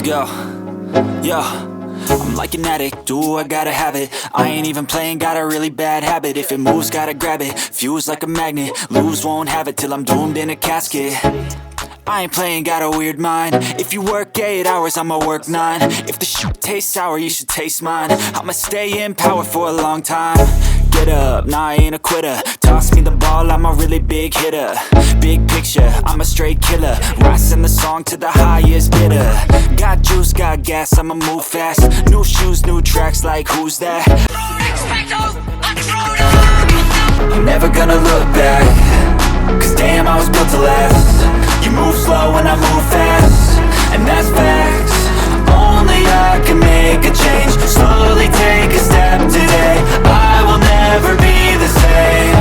Let's go. Yo, I'm like an addict, do I gotta have it. I ain't even playing, got a really bad habit. If it moves, gotta grab it, fuse like a magnet. Lose, won't have it till I'm doomed in a casket. I ain't playing, got a weird mind. If you work 8 hours, I'ma work 9. If the shit tastes sour, you should taste mine. I'ma stay in power for a long time. Get up, nah, I ain't a quitter. Toss me the ball, I'm a really big hitter. Big picture, I'm a straight killer. Rising the song to the highest bidder. Got juice, got gas, I'ma move fast. New shoes, new tracks, like who's that? I'm never gonna look back, cause damn, I was built to last. You move slow and I move fast, and that's facts. Only I can make a change. Slowly take a step today. I will never be the same.